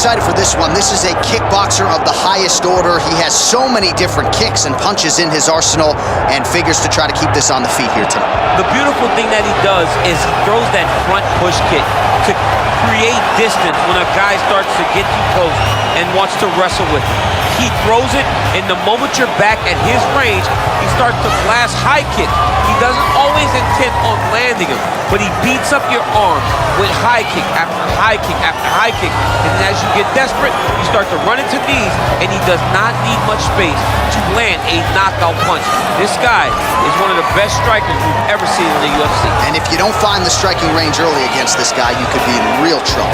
excited for this one. This is a kickboxer of the highest order. He has so many different kicks and punches in his arsenal and figures to try to keep this on the feet here tonight. The beautiful thing that he does is he throws that front push kick to create distance when a guy starts to get too close and wants to wrestle with him. He throws it, and the moment you're back at his range, he starts to blast high kicks. He doesn't always intend on landing them, but he beats up your arms with high kick after high kick after high kick. And as you get desperate, you start to run into knees, and he does not need much space to land a knockout punch. This guy is one of the best strikers we've ever seen in the UFC. And if you don't find the striking range early against this guy, you could be in real trouble.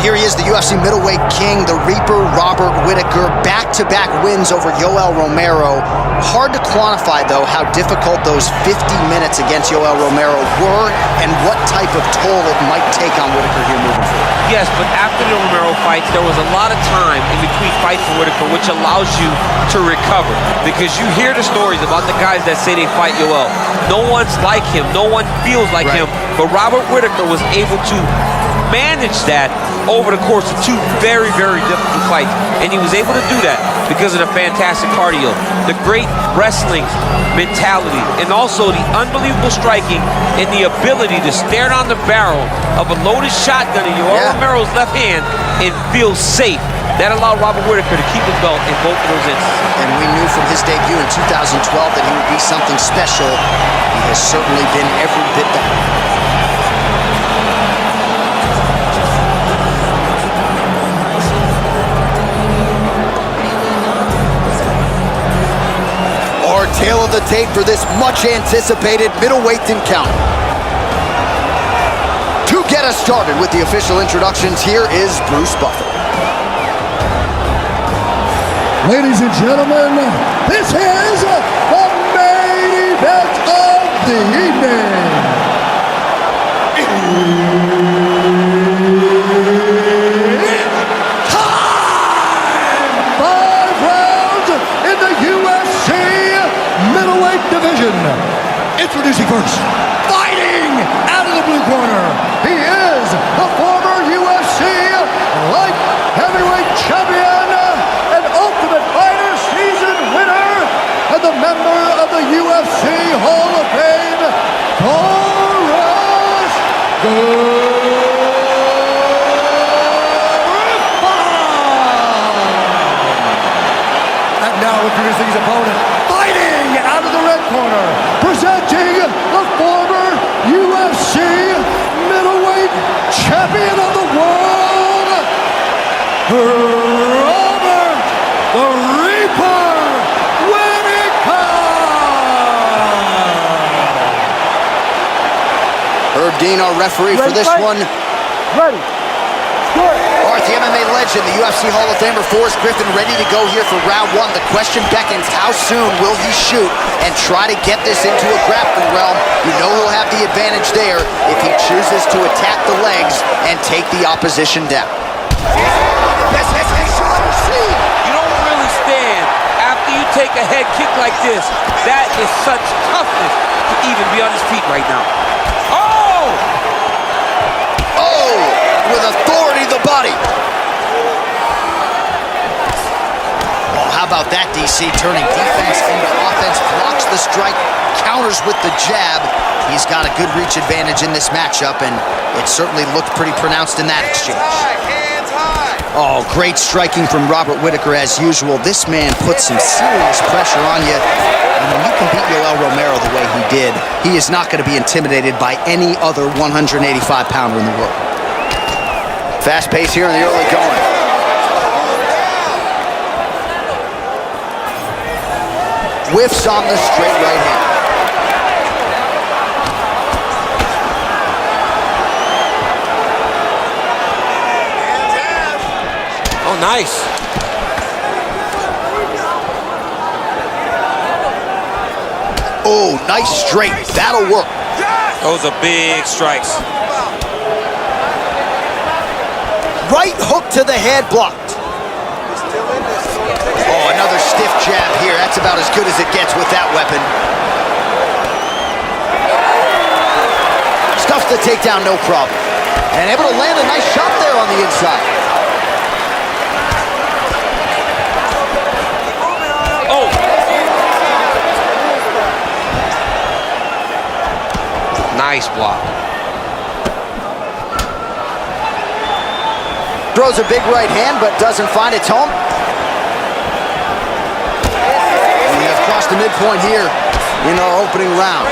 Here he is, the UFC middleweight king, the Reaper, Robert Whittaker. Back-to-back wins over Yoel Romero. Hard to quantify, though, how difficult those 50 minutes against Yoel Romero were and what type of toll it might take on Whittaker here moving forward. Yes, but after the Romero fights, there was a lot of time in between fights for Whittaker, which allows you to recover. Because you hear the stories about the guys that say they fight Yoel. No one's like him. No one feels like him. But Robert Whittaker was able to manage that over the course of two very, very difficult fights. And he was able to do that because of the fantastic cardio, the great wrestling mentality, and also the unbelievable striking and the ability to stare down the barrel of a loaded shotgun in Yoel Romero's left hand and feel safe. That allowed Robert Whittaker to keep his belt in both of those instances. And we knew from his debut in 2012 that he would be something special. He has certainly been every bit that. Tail of the tape for this much-anticipated middleweight encounter. To get us started with the official introductions, here is Bruce Buffer. Ladies and gentlemen, this is the main event of the evening. Introducing first, fighting out of the blue corner, he is the former UFC light heavyweight champion and Ultimate Fighter season winner, and the member of the UFC Hall of Fame, Forrest Griffen. And now introducing his opponent, fighting out of the red corner, presenting the former UFC middleweight champion of the world, Robert the Reaper Whittaker. Herb Dean, our referee for this one. Ready. All right, the MMA legend, the UFC Hall of Famer Forrest Griffen, ready to go here for round one. The question beckons, how soon will he shoot and try to get this into a grappling realm? You know he'll have the advantage there if he chooses to attack the legs and take the opposition down. You don't really stand after you take a head kick like this. That is such toughness to even be on his feet right now. Oh! Oh! With authority, the body. Well, how about that, DC? Turning defense into offense, blocks the strike, counters with the jab. He's got a good reach advantage in this matchup, and it certainly looked pretty pronounced in that exchange. Hands high. Oh, great striking from Robert Whittaker as usual. This man puts some serious pressure on you. And when you can beat Yoel Romero the way he did, he is not going to be intimidated by any other 185-pounder in the world. Fast pace here in the early going. Whiffs on the straight right hand. Oh, nice. Oh, nice straight. That'll work. Those are big strikes. Right hook to the head, blocked. Oh, another stiff jab here. That's about as good as it gets with that weapon. Stuffs the takedown, no problem. And able to land a nice shot there on the inside. Oh! Nice block. Throws a big right hand, but doesn't find its home. We have crossed the midpoint here in our opening round.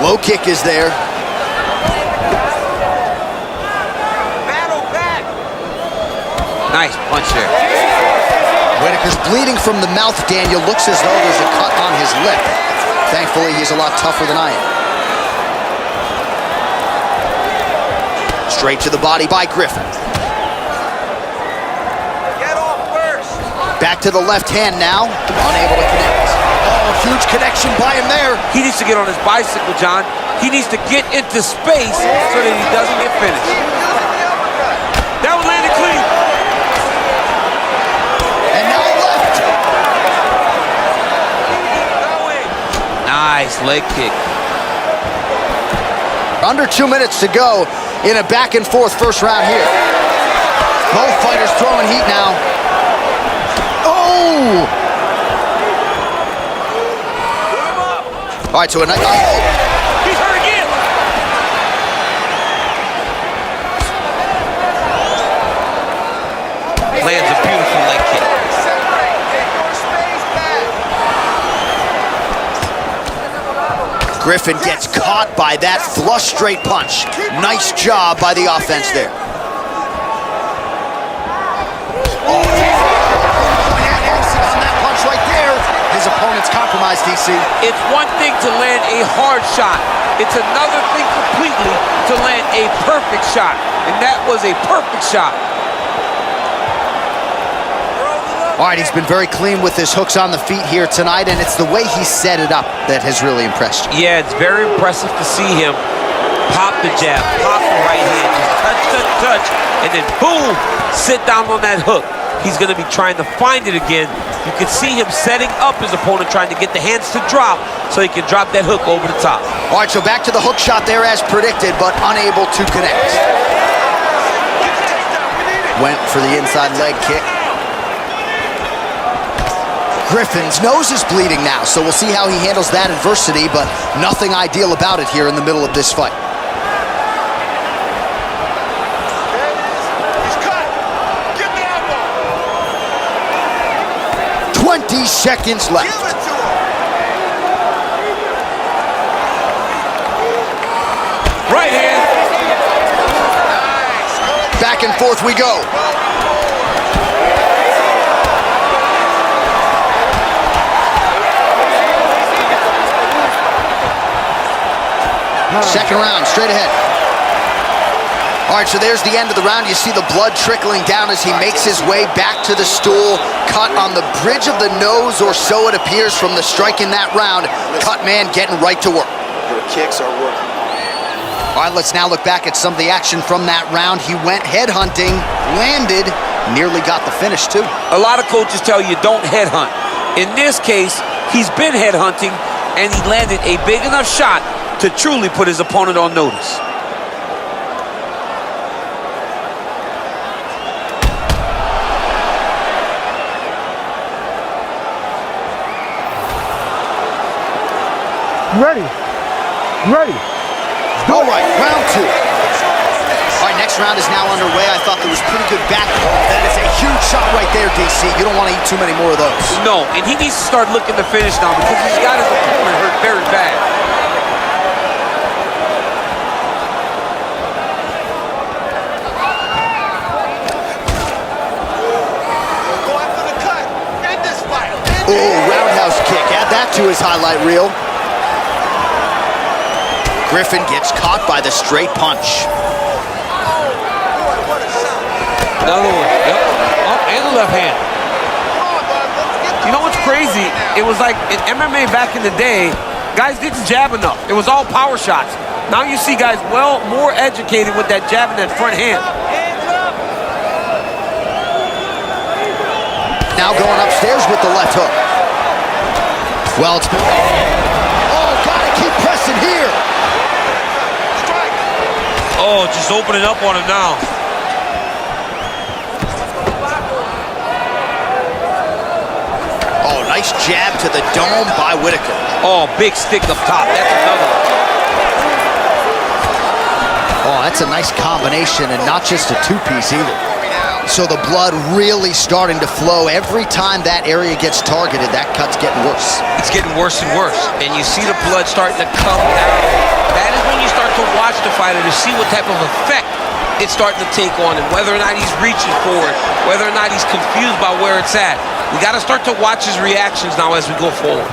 Low kick is there. Nice punch there. Whittaker's bleeding from the mouth, Daniel. Looks as though there's a cut on his lip. Thankfully, he's a lot tougher than I am. Straight to the body by Griffen. Get off first. Back to the left hand now. Unable to connect. Oh, huge connection by him there. He needs to get on his bicycle, John. He needs to get into space so that he doesn't get finished. That one landed clean. And now left. Nice leg kick. Under 2 minutes to go in a back and forth first round here. Both fighters throwing heat now. Oh! All right, so a nice. Oh. He's hurt again. Lands a beautiful leg kick. Griffen gets caught by that flush straight punch. Nice job by the offense there. Oh, on that punch right there. His opponent's compromised, DC. It's one thing to land a hard shot. It's another thing completely to land a perfect shot. And that was a perfect shot. All right, he's been very clean with his hooks on the feet here tonight, and it's the way he set it up that has really impressed you. Yeah, it's very impressive to see him pop the jab, pop the right hand, just touch, touch, touch, and then boom, sit down on that hook. He's going to be trying to find it again. You can see him setting up his opponent, trying to get the hands to drop so he can drop that hook over the top. All right, so back to the hook shot there as predicted, but unable to connect. Went for the inside leg kick. Griffen's nose is bleeding now, so we'll see how he handles that adversity, but nothing ideal about it here in the middle of this fight. He's cut. Get the elbow. 20 seconds left. Give it to him. Right hand. Nice. Back and forth we go. Second round, straight ahead. All right, so there's the end of the round. You see the blood trickling down as he makes his way back to the stool. Cut on the bridge of the nose, or so it appears from the strike in that round. Cut man getting right to work. Your kicks are working. All right, let's now look back at some of the action from that round. He went headhunting, landed, nearly got the finish too. A lot of coaches tell you don't headhunt. In this case, he's been headhunting, and he landed a big enough shot to truly put his opponent on notice. Ready. Ready. All right, round two. All right, next round is now underway. I thought there was pretty good back. That is a huge shot right there, DC. You don't want to eat too many more of those. No, and he needs to start looking to finish now because he's got his opponent hurt very bad. Go after the cut. End this fight. Oh, roundhouse kick. Add that to his highlight reel. Griffen gets caught by the straight punch. Another one. Yep. Oh, and the left hand. You know what's crazy? It was like in MMA back in the day, guys didn't jab enough. It was all power shots. Now you see guys more educated with that jab and that front hand. Now going upstairs with the left hook. Well, it's... Oh, gotta keep pressing here. Oh, just opening up on him now. Oh, nice jab to the dome by Whittaker. Oh, big stick up top. That's another one. Oh, that's a nice combination, and not just a two-piece either. So the blood really starting to flow. Every time that area gets targeted, that cut's getting worse. It's getting worse and worse. And you see the blood starting to come down. That is when you start to watch the fighter to see what type of effect it's starting to take on him, whether or not he's reaching for it, whether or not he's confused by where it's at. We got to start to watch his reactions now as we go forward.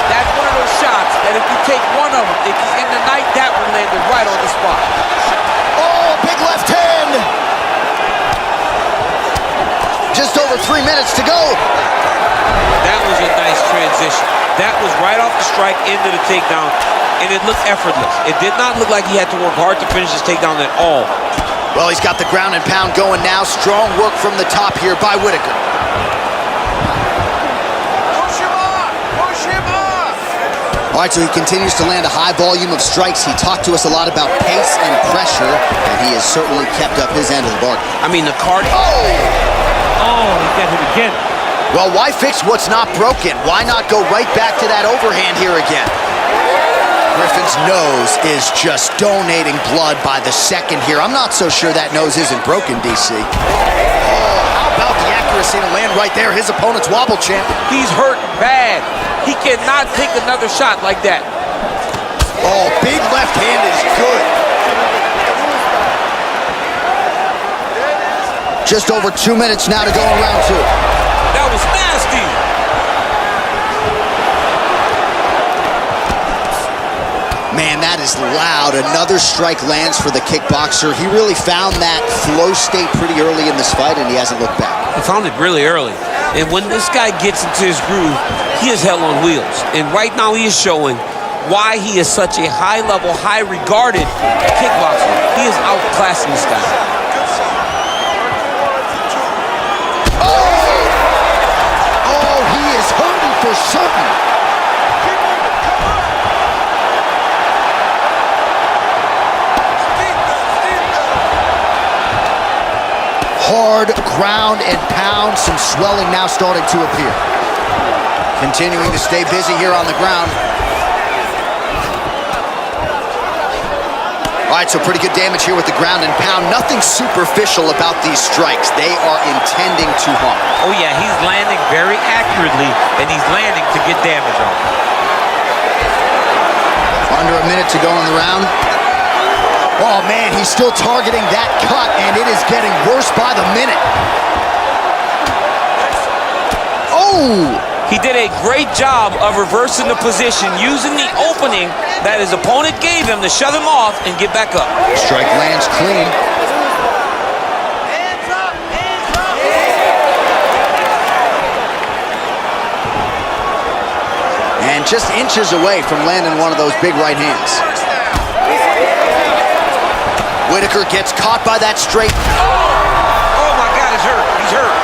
That's one of those shots that if you take one of them, if he's in the night, that one landed right on the spot. Oh, big left hand. Just over 3 minutes to go. That was a nice transition. That was right off the strike into the takedown, and it looked effortless. It did not look like he had to work hard to finish his takedown at all. Well, he's got the ground and pound going now. Strong work from the top here by Whittaker. Push him off! Push him off! All right, so he continues to land a high volume of strikes. He talked to us a lot about pace and pressure, and he has certainly kept up his end of the bargain. I mean, the card... Oh, he got him again. Well, why fix what's not broken? Why not go right back to that overhand here again? Griffin's nose is just donating blood by the second here. I'm not so sure that nose isn't broken, DC. Oh, how about the accuracy to land right there? His opponent's wobble champ. He's hurt bad. He cannot take another shot like that. Oh, big left hand is good. Just over 2 minutes now to go in round two. That was nasty. Man, that is loud. Another strike lands for the kickboxer. He really found that flow state pretty early in this fight, and he hasn't looked back. He found it really early. And when this guy gets into his groove, he is hell on wheels. And right now he is showing why he is such a high-level, high-regarded kickboxer. He is outclassing this guy. Oh, he is hurting for certain. Hard ground and pound, some swelling now starting to appear. Continuing to stay busy here on the ground. All right, so pretty good damage here with the ground and pound. Nothing superficial about these strikes. They are intending to harm. Oh yeah, he's landing very accurately, and he's landing to get damage on. Under a minute to go in the round. Oh, man, he's still targeting that cut, and it is getting worse by the minute. Oh! He did a great job of reversing the position, using the opening that his opponent gave him to shut him off and get back up. Strike lands clean. Hands up! Hands up! And just inches away from landing one of those big right hands. Whittaker gets caught by that straight. Oh my God, he's hurt. He's hurt.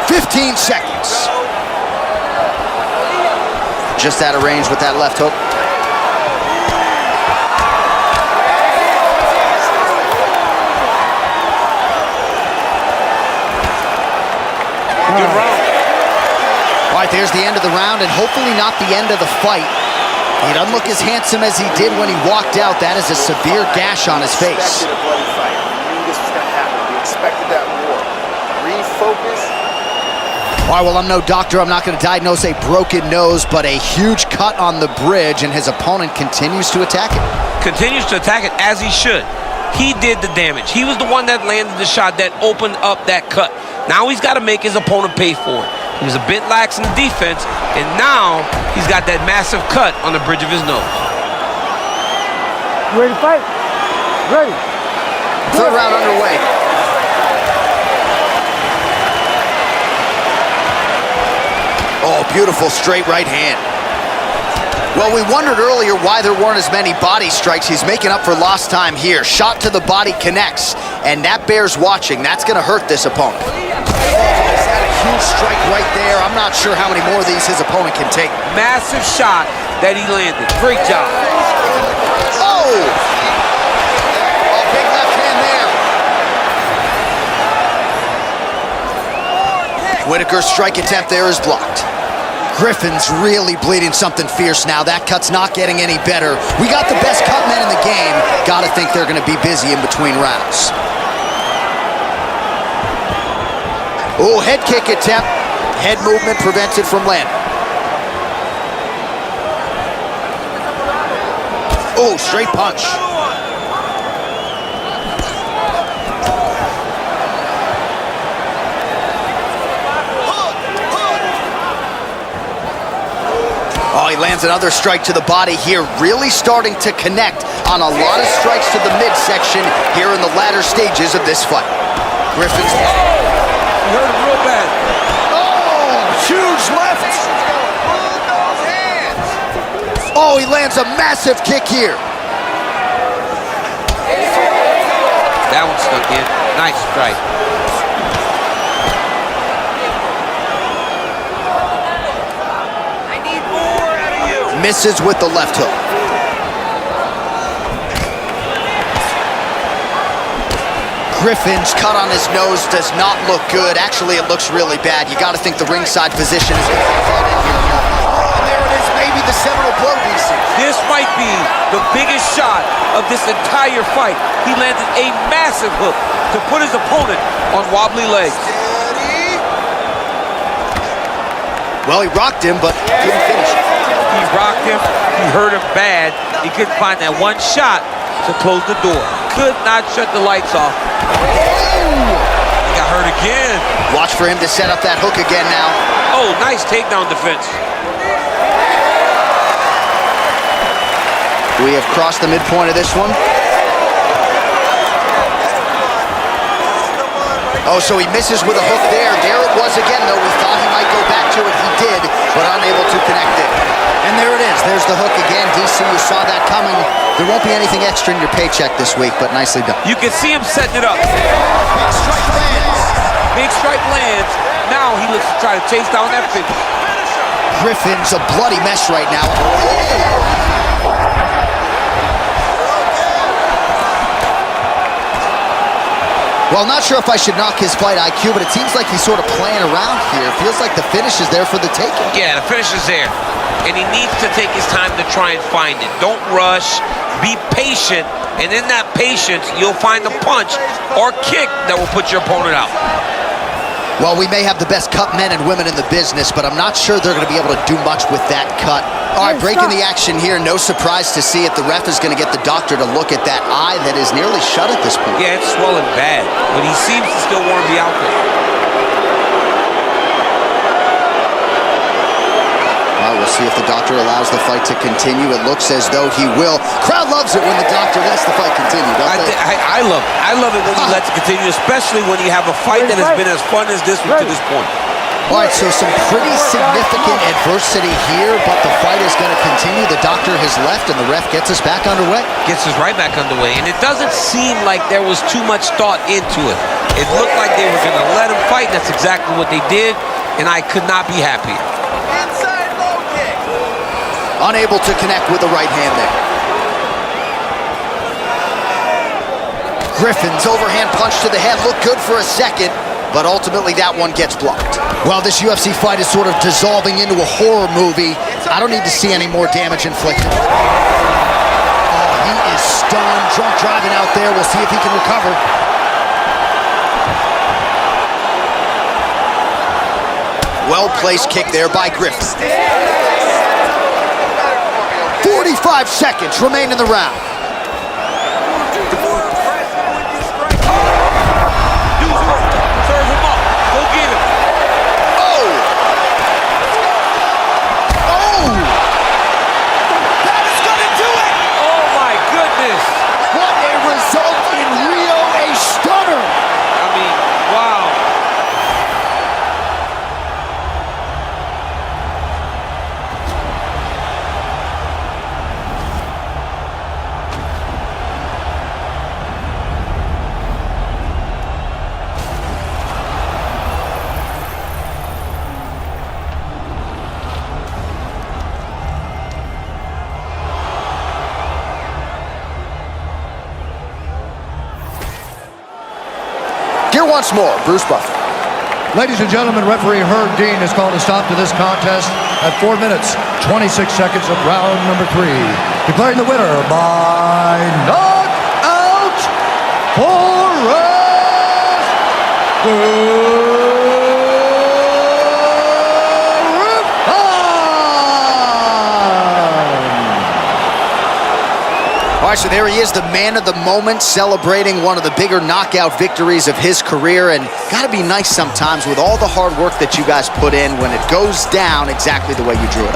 "15 seconds. Just out of range with that left hook. Good round. All right, there's the end of the round, and hopefully not the end of the fight. He doesn't look as handsome as he did when he walked out. That is a severe gash on his face. We expected a bloody fight. We knew this was going to happen. We expected that war. Refocus. All right, well, I'm no doctor. I'm not going to diagnose a broken nose, but a huge cut on the bridge, and his opponent continues to attack it. Continues to attack it as he should. He did the damage. He was the one that landed the shot that opened up that cut. Now he's got to make his opponent pay for it. He was a bit lax in the defense, and now he's got that massive cut on the bridge of his nose. You ready to fight? Ready. Third round underway. Oh, beautiful straight right hand. Well, we wondered earlier why there weren't as many body strikes. He's making up for lost time here. Shot to the body connects, and that bears watching. That's going to hurt this opponent. Oh, is that a huge strike right there? I'm not sure how many more of these his opponent can take. Massive shot that he landed. Great job. Oh! Oh, big left hand there. Whittaker's strike attempt there is blocked. Griffin's really bleeding something fierce now. That cut's not getting any better. We got the best cut men in the game. Gotta think they're gonna be busy in between rounds. Oh, head kick attempt. Head movement prevents it from landing. Oh, straight punch. Oh, he lands another strike to the body here, really starting to connect on a lot of strikes to the midsection here in the latter stages of this fight. Griffin's... He hurt him real bad. Oh, huge left. Oh, he lands a massive kick here. That one stuck in. Nice strike. Misses with the left hook. Griffin's cut on his nose does not look good. Actually, it looks really bad. You got to think the ringside position is going to be brought in here. Oh, and there it is, maybe the seminal blow, DC. This might be the biggest shot of this entire fight. He landed a massive hook to put his opponent on wobbly legs. Well, he rocked him, but couldn't finish it. He rocked him, he hurt him bad. He couldn't find that one shot to close the door. Could not shut the lights off. He got hurt again. Watch for him to set up that hook again now. Oh, nice takedown defense. We have crossed the midpoint of this one. Oh, so he misses with a hook there. There it was again, though. We thought he might go back to it. He did, but unable to connect it. And there it is. There's the hook again. DC, you saw that coming. There won't be anything extra in your paycheck this week, but nicely done. You can see him setting it up. Big strike lands. Big strike lands. Now he looks to try to chase down that finish. Griffin's a bloody mess right now. Well, not sure if I should knock his fight IQ, but it seems like he's sort of playing around here. It feels like the finish is there for the taking. Yeah, the finish is there. And he needs to take his time to try and find it. Don't rush. Be patient. And in that patience, you'll find the punch or kick that will put your opponent out. Well, we may have the best cut men and women in the business, but I'm not sure they're going to be able to do much with that cut. All right, breaking the action here. No surprise to see it. The ref is going to get the doctor to look at that eye that is nearly shut at this point. Yeah, it's swelling bad, but he seems to still want to be out there. Well, we'll see if the doctor allows the fight to continue. It looks as though he will. Crowd loves it when the doctor lets the fight continue, don't they? I love it. I love it when he lets it continue, especially when you have a fight that has been as fun as this one to this point. All right, so some pretty significant adversity here, but the fight is going to continue. The doctor has left, and the ref gets us back underway. Gets us right back underway, and it doesn't seem like there was too much thought into it. It looked like they were going to let him fight, and that's exactly what they did, and I could not be happier. Inside low kick. Unable to connect with the right hand there. Griffin's overhand punch to the head looked good for a second, but ultimately that one gets blocked. Well, this UFC fight is sort of dissolving into a horror movie. I don't need to see any more damage inflicted. Oh, he is stunned, drunk driving out there. We'll see if he can recover. Well-placed kick there by Griffen. 45 seconds remain in the round. once more, Bruce Buffer. Ladies and gentlemen, referee Herb Dean has called a stop to this contest at 4 minutes, 26 seconds of round number 3. Declaring the winner by knockout, Forrest Griffen. All right, so there he is, the man of the moment, celebrating one of the bigger knockout victories of his career. And gotta be nice sometimes with all the hard work that you guys put in when it goes down exactly the way you drew it up.